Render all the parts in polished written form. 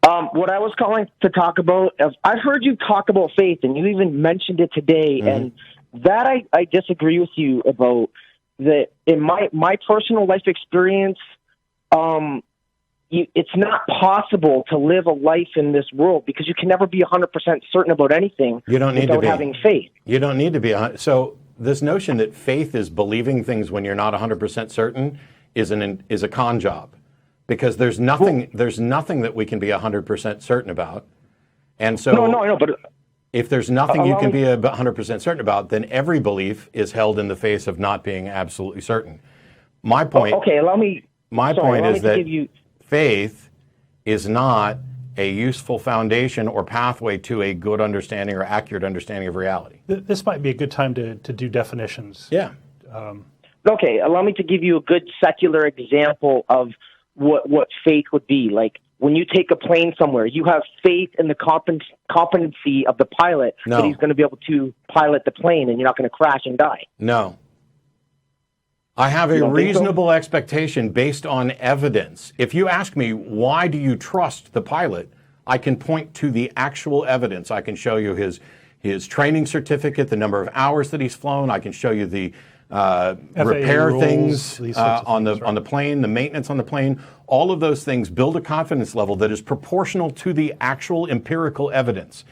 What I was calling to talk about, I've heard you talk about faith, and you even mentioned it today, and that I disagree with you about. That in my personal life experience, it's not possible to live a life in this world because you can never be 100% certain about anything without having faith. You don't need to be. So this notion that faith is believing things when you're not 100% certain is a con job, because there's nothing that we can be 100% certain about. And so no, but if there's nothing you can be 100% certain about, then every belief is held in the face of not being absolutely certain. My point. Okay, allow me. My point is that faith is not a useful foundation or pathway to a good understanding or accurate understanding of reality. This might be a good time to do definitions. Yeah. Okay, allow me to give you a good secular example of what faith would be. Like when you take a plane somewhere, you have faith in the competency of the pilot that he's going to be able to pilot the plane and you're not going to crash and die. No. I have a reasonable expectation based on evidence. If you ask me, why do you trust the pilot? I can point to the actual evidence. I can show you his training certificate, the number of hours that he's flown. I can show you the repair rules, things on the plane, the maintenance on the plane. All of those things build a confidence level that is proportional to the actual empirical evidence.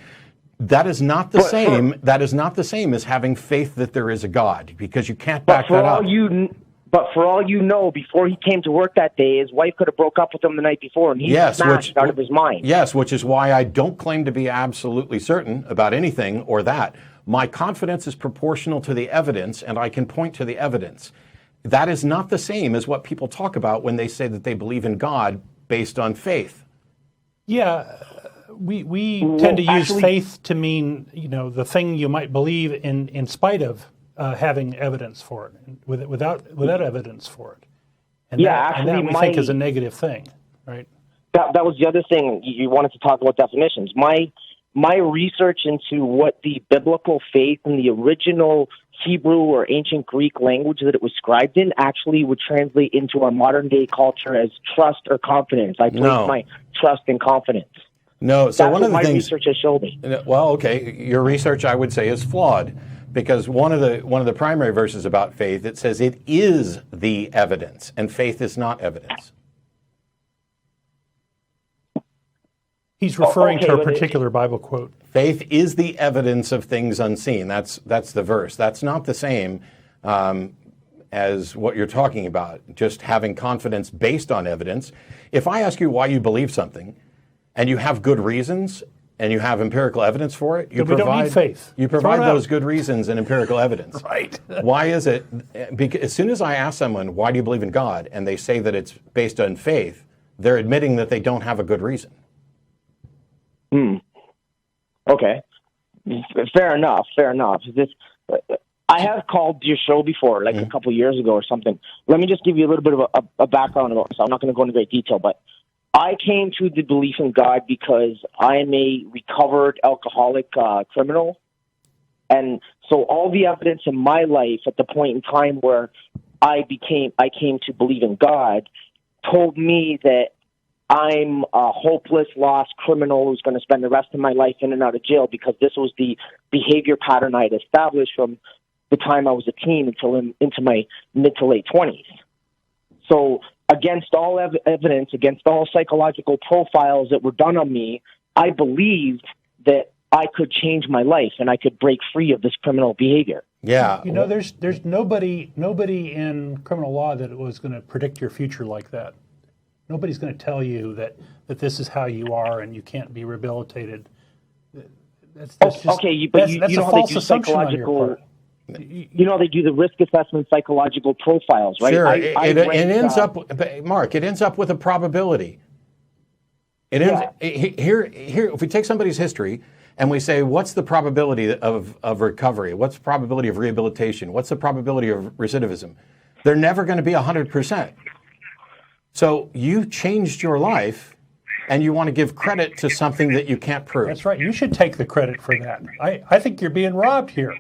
That is not the same. That is not the same as having faith that there is a God, because you can't back that up. But for all you know, before he came to work that day, his wife could have broke up with him the night before, and he smashed out of his mind. Yes, which is why I don't claim to be absolutely certain about anything or that. My confidence is proportional to the evidence, and I can point to the evidence. That is not the same as what people talk about when they say that they believe in God based on faith. Yeah. We tend to use faith to mean, the thing you might believe in spite of having evidence for it, without evidence for it. And that we think is a negative thing, right? That was the other thing you wanted to talk about definitions. My research into what the biblical faith in the original Hebrew or ancient Greek language that it was scribed in actually would translate into our modern day culture as trust or confidence. I place my trust and confidence. No, so one of the things my research has shown me. Well, okay, your research, I would say, is flawed, because one of the primary verses about faith, it says it is the evidence, and faith is not evidence. He's referring to a particular Bible quote. Faith is the evidence of things unseen. That's the verse. That's not the same as what you're talking about, just having confidence based on evidence. If I ask you why you believe something, and you have good reasons, and you have empirical evidence for it, we don't need faith. You provide those good reasons and empirical evidence. Right. Why is it? Because as soon as I ask someone, why do you believe in God, and they say that it's based on faith, they're admitting that they don't have a good reason. Okay. Fair enough. I have called your show before, like a couple years ago or something. Let me just give you a little bit of a background about this. I'm not going to go into great detail, but I came to the belief in God because I am a recovered alcoholic criminal. And so all the evidence in my life at the point in time where I came to believe in God told me that I'm a hopeless, lost criminal who's going to spend the rest of my life in and out of jail, because this was the behavior pattern I had established from the time I was a teen until into my mid to late 20s. So against all evidence, against all psychological profiles that were done on me, I believed that I could change my life and I could break free of this criminal behavior. Yeah. There's nobody in criminal law that was going to predict your future like that. Nobody's going to tell you that this is how you are and you can't be rehabilitated. That's a false assumption on your part. You know, they do the risk assessment psychological profiles, right? Sure. It ends up, Mark, it ends up with a probability. Here, if we take somebody's history and we say, what's the probability of recovery? What's the probability of rehabilitation? What's the probability of recidivism? They're never going to be 100%. So you changed your life, and you want to give credit to something that you can't prove. That's right. You should take the credit for that. I think you're being robbed here.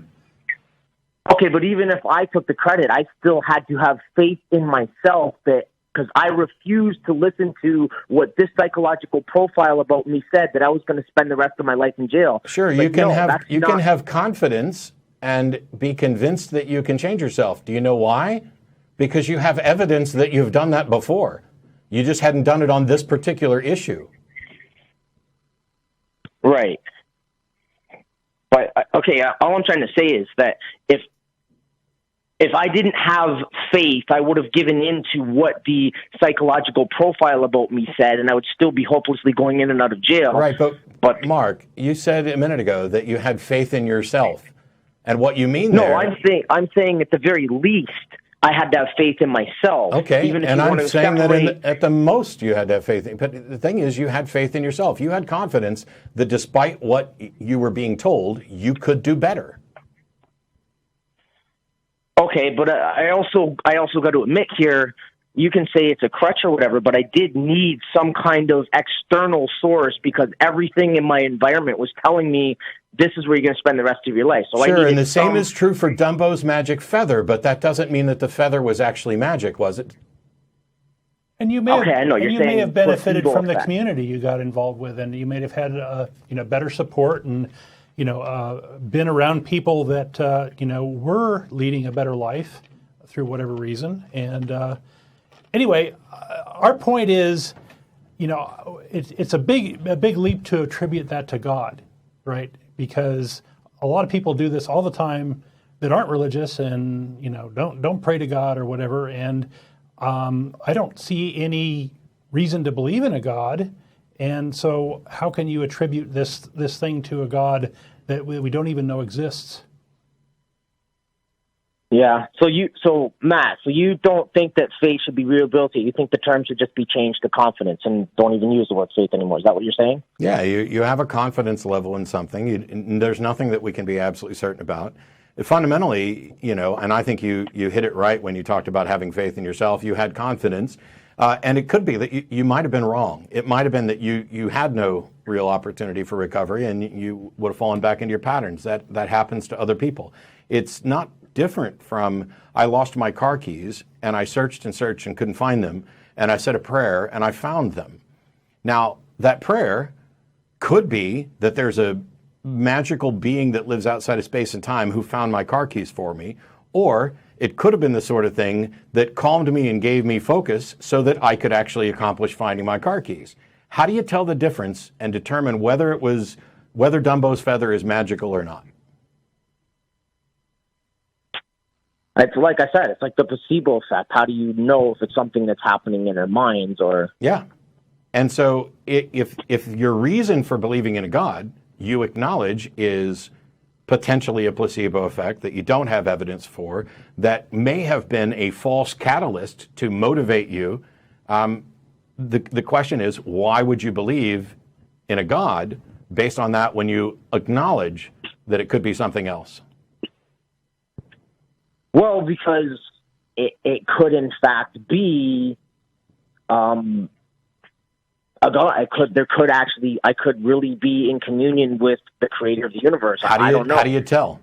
Okay, but even if I took the credit, I still had to have faith in myself that because I refused to listen to what this psychological profile about me said, that I was going to spend the rest of my life in jail. Sure, you can have confidence and be convinced that you can change yourself. Do you know why? Because you have evidence that you've done that before. You just hadn't done it on this particular issue. Right. But, okay, all I'm trying to say is that if I didn't have faith, I would have given in to what the psychological profile about me said, and I would still be hopelessly going in and out of jail. Right, but Mark, you said a minute ago that you had faith in yourself. And what you mean there... No, I'm saying at the very least, I had to have faith in myself. Okay, even if and I'm saying that at the most you had to have faith in. But the thing is, you had faith in yourself. You had confidence that despite what you were being told, you could do better. Okay, but I also got to admit here, you can say it's a crutch or whatever, but I did need some kind of external source because everything in my environment was telling me this is where you're going to spend the rest of your life. So sure, and the same is true for Dumbo's magic feather, but that doesn't mean that the feather was actually magic, was it? And you may have benefited from the community you got involved with, and you may have had better support and been around people that were leading a better life through whatever reason. And anyway, our point is, it's a big leap to attribute that to God, right? Because a lot of people do this all the time that aren't religious and don't pray to God or whatever. And I don't see any reason to believe in a God. And so how can you attribute this thing to a God that we don't even know exists? Yeah. So Matt, you don't think that faith should be rehabilitated? You think the term should just be changed to confidence and don't even use the word faith anymore? Is that what you're saying? Yeah. You have a confidence level in something. There's nothing that we can be absolutely certain about. Fundamentally, and I think you hit it right when you talked about having faith in yourself. You had confidence. And it could be that you might have been wrong. It might have been that you had no real opportunity for recovery and you would have fallen back into your patterns. That happens to other people. It's not different from I lost my car keys and I searched and searched and couldn't find them. And I said a prayer and I found them. Now, that prayer could be that there's a magical being that lives outside of space and time who found my car keys for me, or it could have been the sort of thing that calmed me and gave me focus so that I could actually accomplish finding my car keys. How do you tell the difference and determine whether Dumbo's feather is magical or not? It's like I said, it's like the placebo effect. How do you know if it's something that's happening in our minds or... Yeah. And so if your reason for believing in a God, you acknowledge is potentially a placebo effect that you don't have evidence for, that may have been a false catalyst to motivate you, the question is, why would you believe in a God based on that when you acknowledge that it could be something else? Well, because it could in fact be a God. I could really be in communion with the creator of the universe. I don't know. How do you tell?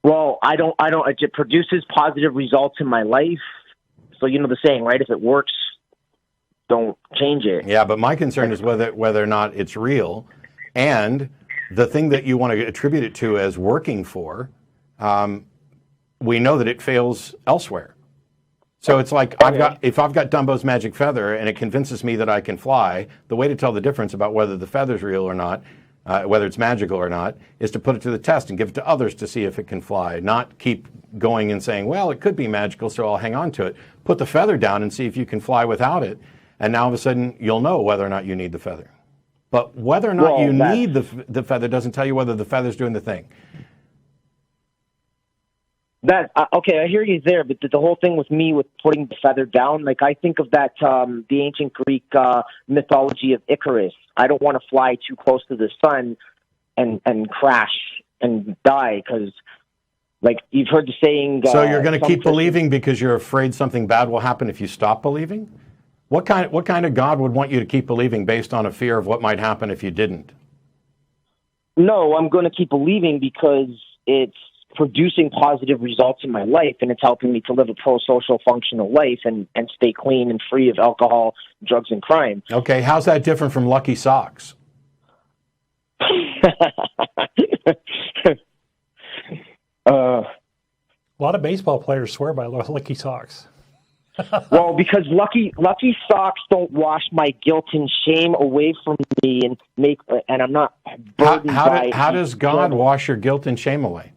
Well, I don't, it produces positive results in my life. So you know the saying, right? If it works, don't change it. Yeah, but my concern is whether or not it's real, and the thing that you want to attribute it to as working for, we know that it fails elsewhere. So it's like if I've got Dumbo's magic feather and it convinces me that I can fly, the way to tell the difference about whether the feather's real or not, whether it's magical or not, is to put it to the test and give it to others to see if it can fly, not keep going and saying, well, it could be magical, so I'll hang on to it. Put the feather down and see if you can fly without it, and now all of a sudden you'll know whether or not you need the feather. But whether or not you need the feather doesn't tell you whether the feather's doing the thing. Okay, I hear you there, but the whole thing with me with putting the feather down, like I think of that the ancient Greek mythology of Icarus. I don't want to fly too close to the sun and crash and die because, like, you've heard the saying. So you're going to keep believing because you're afraid something bad will happen if you stop believing? What kind of God would want you to keep believing based on a fear of what might happen if you didn't? No, I'm going to keep believing because it's producing positive results in my life, and it's helping me to live a pro-social, functional life and stay clean and free of alcohol, drugs, and crime. Okay, how's that different from Lucky Socks? A lot of baseball players swear by Lucky Socks. Well, because Lucky Socks don't wash my guilt and shame away from me and I'm not burdened by. How does God wash your guilt and shame away?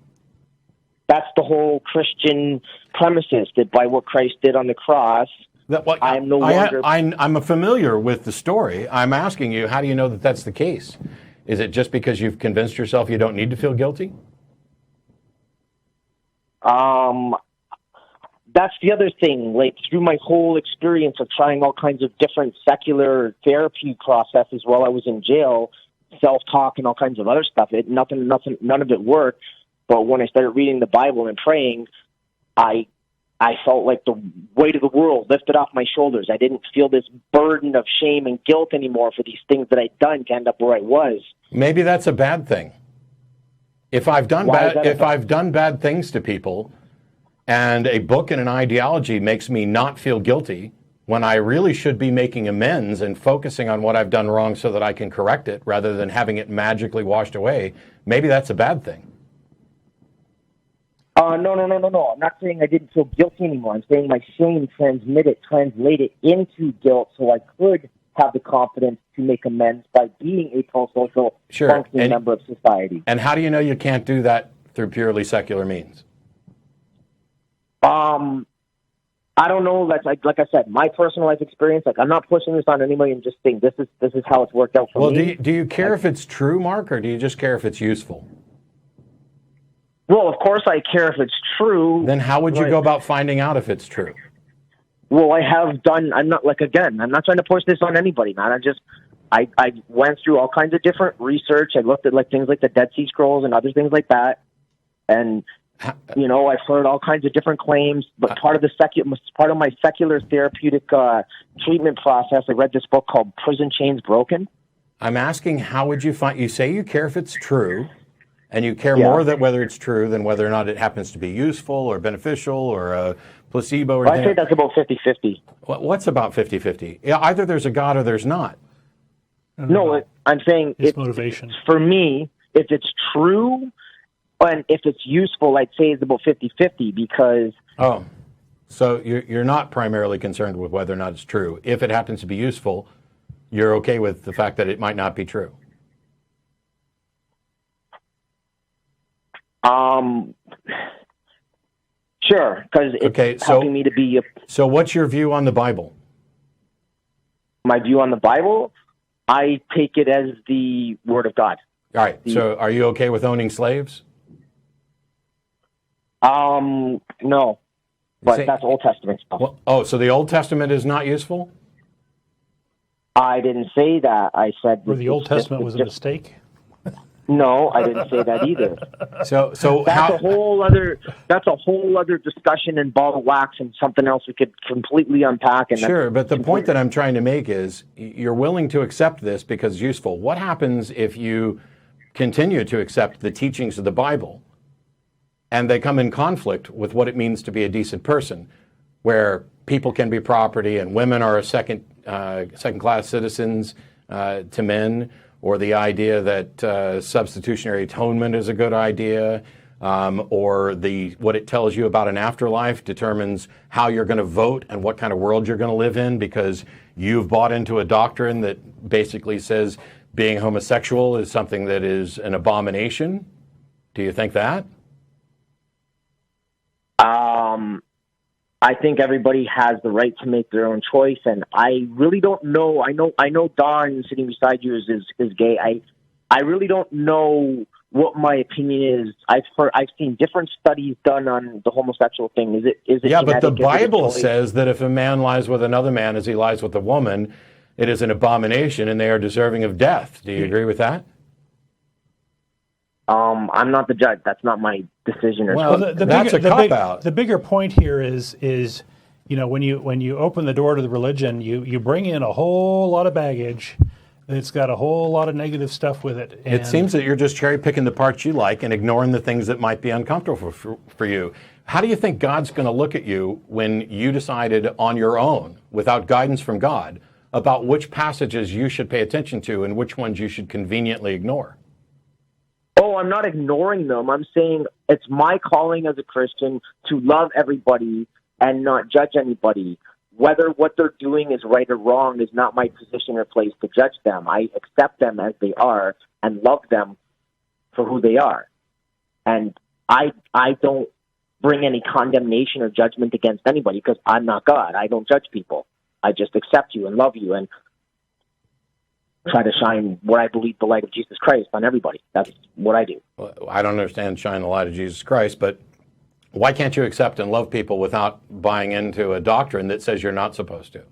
That's the whole Christian premises, that by what Christ did on the cross, I am no longer. I'm familiar with the story. I'm asking you, how do you know that that's the case? Is it just because you've convinced yourself you don't need to feel guilty? That's the other thing. Like, through my whole experience of trying all kinds of different secular therapy processes while I was in jail, self-talk and all kinds of other stuff, none of it worked. But when I started reading the Bible and praying, I felt like the weight of the world lifted off my shoulders. I didn't feel this burden of shame and guilt anymore for these things that I'd done to end up where I was. Maybe that's a bad thing. If I've done bad things to people, and a book and an ideology makes me not feel guilty, when I really should be making amends and focusing on what I've done wrong so that I can correct it rather than having it magically washed away, maybe that's a bad thing. No. I'm not saying I didn't feel guilty anymore. I'm saying my shame translated into guilt, so I could have the confidence to make amends by being a pro-social, functioning member of society. And how do you know you can't do that through purely secular means? I don't know. That's like I said, my personal life experience. Like, I'm not pushing this on anybody. I'm just saying this is how it's worked out for me. Well, do you care if it's true, Mark, or do you just care if it's useful? Well, of course I care if it's true. Then how would you go about finding out if it's true? Well, I have done. I'm not I'm not trying to push this on anybody, man. I went through all kinds of different research. I looked at things like the Dead Sea Scrolls and other things like that, and I've heard all kinds of different claims. But part of my secular therapeutic treatment process, I read this book called Prison Chains Broken. I'm asking, how would you find? You say you care if it's true, and you care more that whether it's true than whether or not it happens to be useful or beneficial or a placebo or anything. I say that's about 50-50. What's about 50-50? Yeah, either there's a God or there's not. No, I'm saying it's motivation. For me, if it's true and if it's useful, I'd say it's about 50-50 because... Oh, so you're not primarily concerned with whether or not it's true. If it happens to be useful, you're okay with the fact that it might not be true. Sure, because it's helping me to be... So what's your view on the Bible? My view on the Bible? I take it as the Word of God. All right, so are you okay with owning slaves? No, but that's Old Testament stuff. Well, so the Old Testament is not useful? I didn't say that. I said... Or the Old Testament was a mistake? No, I didn't say that either. So that's a whole other discussion and ball of wax and something else we could completely unpack. And sure, but the point that I'm trying to make is you're willing to accept this because it's useful. What happens if you continue to accept the teachings of the Bible and they come in conflict with what it means to be a decent person, where people can be property and women are second-class citizens to men? Or the idea that substitutionary atonement is a good idea, or what it tells you about an afterlife determines how you're going to vote and what kind of world you're going to live in because you've bought into a doctrine that basically says being homosexual is something that is an abomination. Do you think that? I think everybody has the right to make their own choice, and I really don't know. I know Don sitting beside you is gay. I really don't know what my opinion is. I've seen different studies done on the homosexual thing. Is it? Yeah, but the Bible says that if a man lies with another man as he lies with a woman, it is an abomination, and they are deserving of death. Do you agree with that? I'm not the judge. That's not my decision. Well, that's a cop-out. The bigger point here is when you open the door to the religion, you bring in a whole lot of baggage It's got a whole lot of negative stuff with it. It seems that you're just cherry picking the parts you like and ignoring the things that might be uncomfortable for you. How do you think God's going to look at you when you decided on your own, without guidance from God, about which passages you should pay attention to and which ones you should conveniently ignore? Oh, I'm not ignoring them. I'm saying it's my calling as a Christian to love everybody and not judge anybody. Whether what they're doing is right or wrong is not my position or place to judge them. I accept them as they are and love them for who they are. And I don't bring any condemnation or judgment against anybody because I'm not God. I don't judge people. I just accept you and love you and try to shine what I believe the light of Jesus Christ on everybody. That's what I do. Well, I don't understand shine the light of Jesus Christ, but why can't you accept and love people without buying into a doctrine that says you're not supposed to?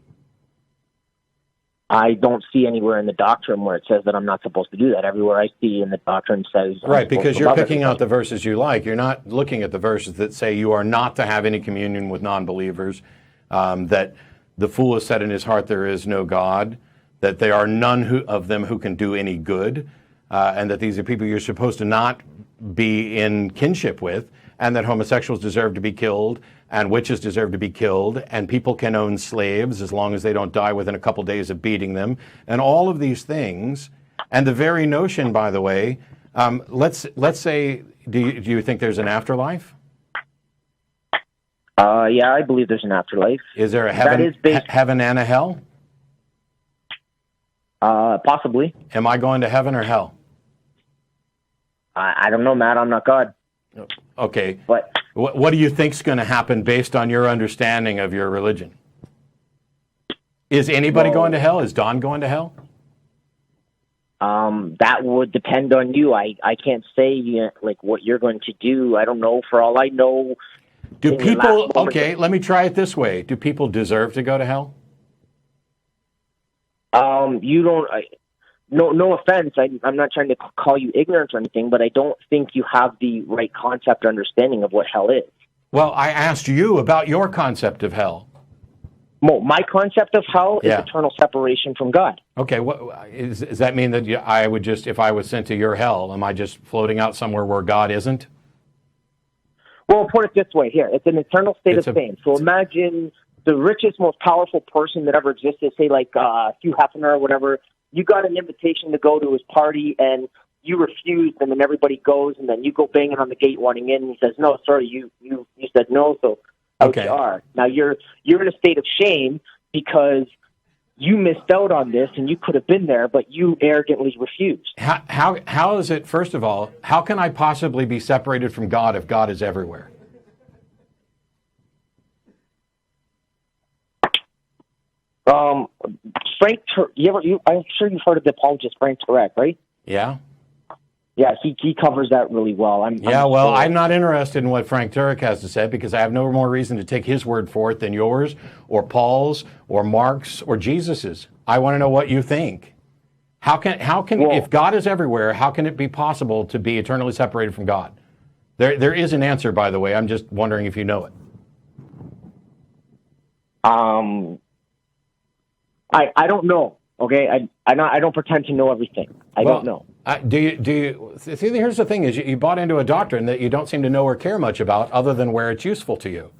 I don't see anywhere in the doctrine where it says that I'm not supposed to do that. Everywhere I see in the doctrine says... Right, because you're picking out the verses you like. You're not looking at the verses that say you are not to have any communion with non-believers, that the fool has said in his heart there is no God, that there are none of them who can do any good, and that these are people you're supposed to not be in kinship with, and that homosexuals deserve to be killed, and witches deserve to be killed, and people can own slaves as long as they don't die within a couple days of beating them, and all of these things. And the very notion, by the way, let's say, do you think there's an afterlife? Yeah, I believe there's an afterlife. Is there a heaven and a hell? Possibly. Am I going to heaven or hell? I don't know, Matt. I'm not God. Okay. But what do you think's going to happen based on your understanding of your religion? Is anybody going to hell? Is Don going to hell? That would depend on you. I can't say like what you're going to do. I don't know. For all I know. Do people? Okay, let me try it this way. Do people deserve to go to hell? You don't. No offense. I'm not trying to call you ignorant or anything, but I don't think you have the right concept or understanding of what hell is. Well, I asked you about your concept of hell. My concept of hell is eternal separation from God. Okay, does that mean that I would just, if I was sent to your hell, am I just floating out somewhere where God isn't? Well, put it this way. Here, it's an eternal state of pain. So imagine the richest, most powerful person that ever existed, say like Hugh Hefner or whatever. You got an invitation to go to his party, and you refused, and then everybody goes, and then you go banging on the gate wanting in, and he says, "No, sorry, you said no, so out you are." Now you're in a state of shame because you missed out on this, and you could have been there, but you arrogantly refused. How is it? First of all, how can I possibly be separated from God if God is everywhere? Frank, I'm sure you've heard of the apologist Frank Turek, right? Yeah. Yeah, he covers that really well. I'm not interested in what Frank Turek has to say because I have no more reason to take his word for it than yours or Paul's or Mark's or Jesus's. I want to know what you think. How can if God is everywhere, how can it be possible to be eternally separated from God? There is an answer, by the way. I'm just wondering if you know it. I don't know. Okay, I don't pretend to know everything. I don't know. Do you see? Here's the thing: is you bought into a doctrine that you don't seem to know or care much about, other than where it's useful to you.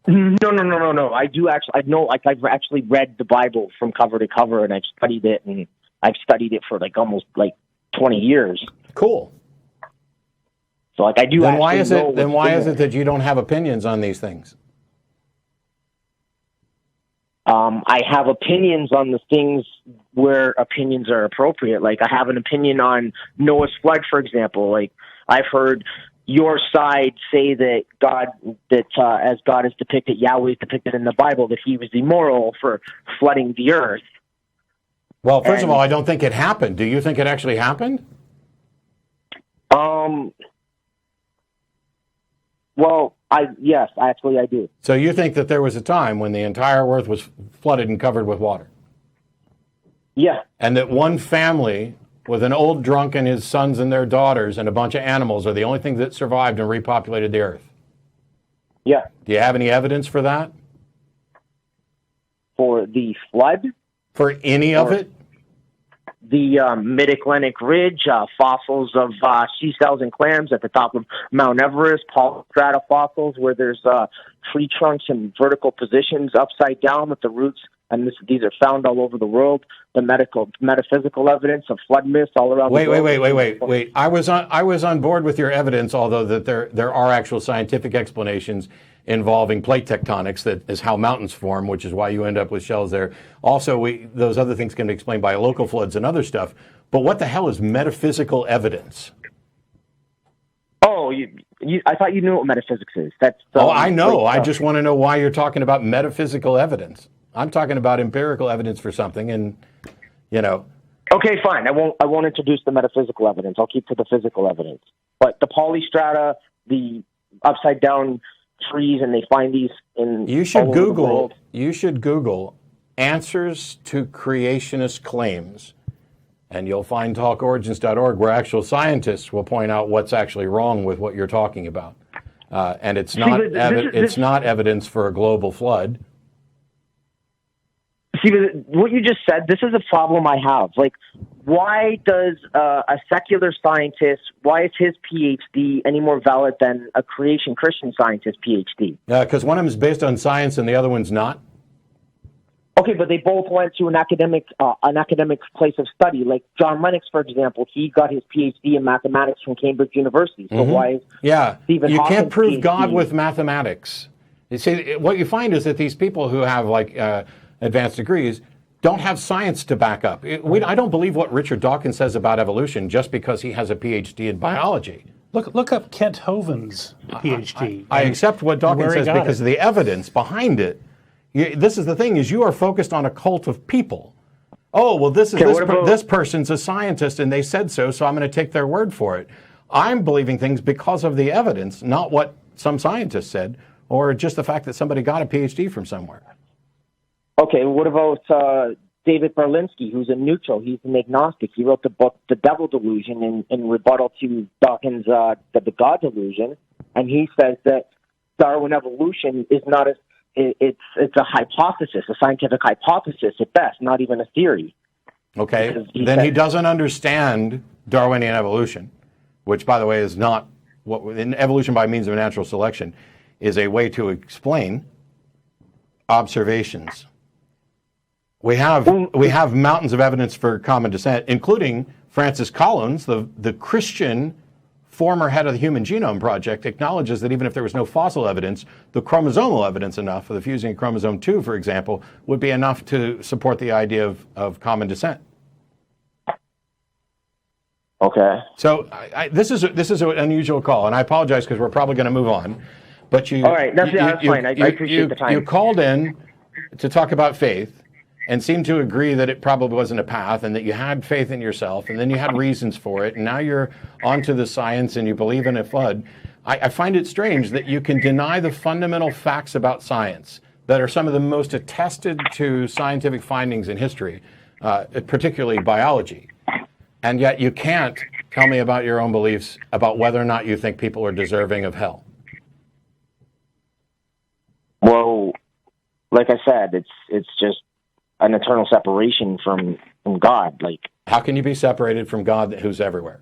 No. I do actually. I know. Like I've actually read the Bible from cover to cover, and I've studied it, and I've studied it for almost 20 years. Cool. So I do. Then why is it? Then why is it that you don't have opinions on these things? I have opinions on the things where opinions are appropriate. Like I have an opinion on Noah's flood, for example. Like I've heard your side say that as God is depicted, Yahweh is depicted in the Bible, that he was immoral for flooding the earth. Well, first of all, I don't think it happened. Do you think it actually happened? Well, yes, actually I do. So you think that there was a time when the entire earth was flooded and covered with water? Yeah. And that one family with an old drunk and his sons and their daughters and a bunch of animals are the only things that survived and repopulated the earth? Yeah. Do you have any evidence for that? For the flood? For any of it? the Mid-Atlantic Ridge, fossils of sea shells and clams at the top of Mount Everest, polystrata fossils where there's tree trunks in vertical positions upside down with the roots, and these are found all over the world. The metaphysical evidence of flood myths all around the world. Wait. I was on board with your evidence, although that there are actual scientific explanations involving plate tectonics, that is how mountains form, which is why you end up with shells there. Also, those other things can be explained by local floods and other stuff. But what the hell is metaphysical evidence? Oh, I thought you knew what metaphysics is. I know. I just want to know why you're talking about metaphysical evidence. I'm talking about empirical evidence for something, and Okay, fine. I won't introduce the metaphysical evidence. I'll keep to the physical evidence. But the polystrata, the upside down trees, and they find these in you should all over the world. You should Google answers to creationist claims, and you'll find talkorigins.org, where actual scientists will point out what's actually wrong with what you're talking about. And it's not not evidence for a global flood. See, what you just said, this is a problem I have. Like, why does a secular scientist, why is his PhD any more valid than a creation Christian scientist PhD? Because one of them is based on science and the other one's not. Okay, but they both went to an academic place of study. Like John Lennox, for example, he got his PhD in mathematics from Cambridge University. So why is Stephen you Hawking's can't prove PhD? God with mathematics. You see, what you find is that these people who have advanced degrees don't have science to back up. I don't believe what Richard Dawkins says about evolution just because he has a PhD in biology. Look up Kent Hovind's PhD. I accept what Dawkins says because of the evidence behind it. This is the thing, is you are focused on a cult of people. Oh, well, this person's a scientist and they said so I'm going to take their word for it. I'm believing things because of the evidence, not what some scientist said, or just the fact that somebody got a PhD from somewhere. Okay, what about David Berlinski, who's a neutral? He's an agnostic. He wrote the book The Devil Delusion in rebuttal to Dawkins' the God Delusion, and he says that Darwin evolution is not it's a hypothesis, a scientific hypothesis at best, not even a theory. Okay, he doesn't understand Darwinian evolution, which, by the way, is not what evolution by means of natural selection is a way to explain observations. We have mountains of evidence for common descent, including Francis Collins, the Christian former head of the Human Genome Project, acknowledges that even if there was no fossil evidence, the chromosomal evidence enough, for the fusing of chromosome 2, for example, would be enough to support the idea of common descent. Okay. So this is an unusual call, and I apologize because we're probably going to move on. But all right, that's fine. I appreciate the time. You called in to talk about faith and seemed to agree that it probably wasn't a path and that you had faith in yourself and then you had reasons for it, and now you're onto the science and you believe in a flood. I find it strange that you can deny the fundamental facts about science that are some of the most attested to scientific findings in history, particularly biology, and yet you can't tell me about your own beliefs about whether or not you think people are deserving of hell. Well, like I said, it's just an eternal separation from God. Like, how can you be separated from God who's everywhere?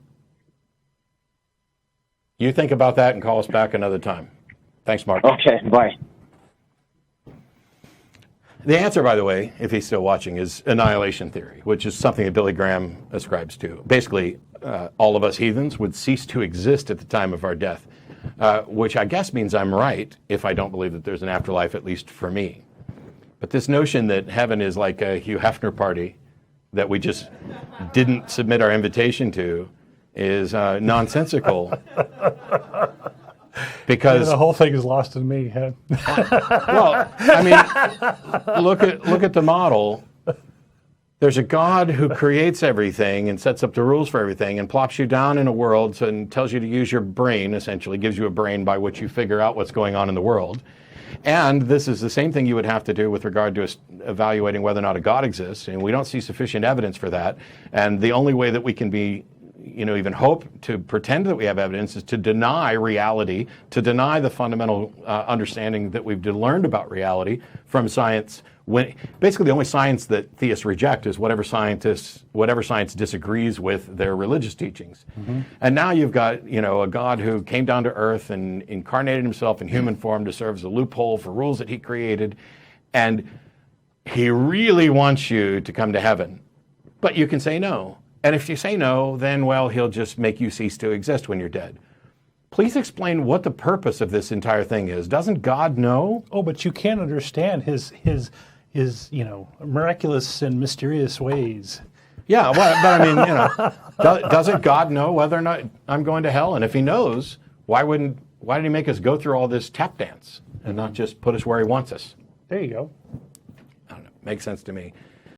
You think about that and call us back another time. Thanks, Mark. Okay, bye. The answer, by the way, if he's still watching, is Annihilation Theory, which is something that Billy Graham ascribes to. Basically, all of us heathens would cease to exist at the time of our death, which I guess means I'm right if I don't believe that there's an afterlife, at least for me. But this notion that heaven is like a Hugh Hefner party that we just didn't submit our invitation to is nonsensical. Because the whole thing is lost in me. Well, I mean, look at the model. There's a God who creates everything and sets up the rules for everything and plops you down in a world and tells you to use your brain, essentially gives you a brain by which you figure out what's going on in the world. And this is the same thing you would have to do with regard to evaluating whether or not a God exists, and we don't see sufficient evidence for that. And the only way that we can be, even hope to pretend that we have evidence is to deny reality, to deny the fundamental understanding that we've learned about reality from science, Basically the only science that theists reject is whatever science disagrees with their religious teachings. And now you've got, a God who came down to earth and incarnated himself in human form to serve as a loophole for rules that he created, and he really wants you to come to heaven, but you can say no. And if you say no, then, well, he'll just make you cease to exist when you're dead. Please explain what the purpose of this entire thing is. Doesn't God know? Oh, but you can't understand his miraculous and mysterious ways. Yeah, but I mean, doesn't God know whether or not I'm going to hell? And if he knows, why did he make us go through all this tap dance and not just put us where he wants us? There you go. I don't know. Makes sense to me.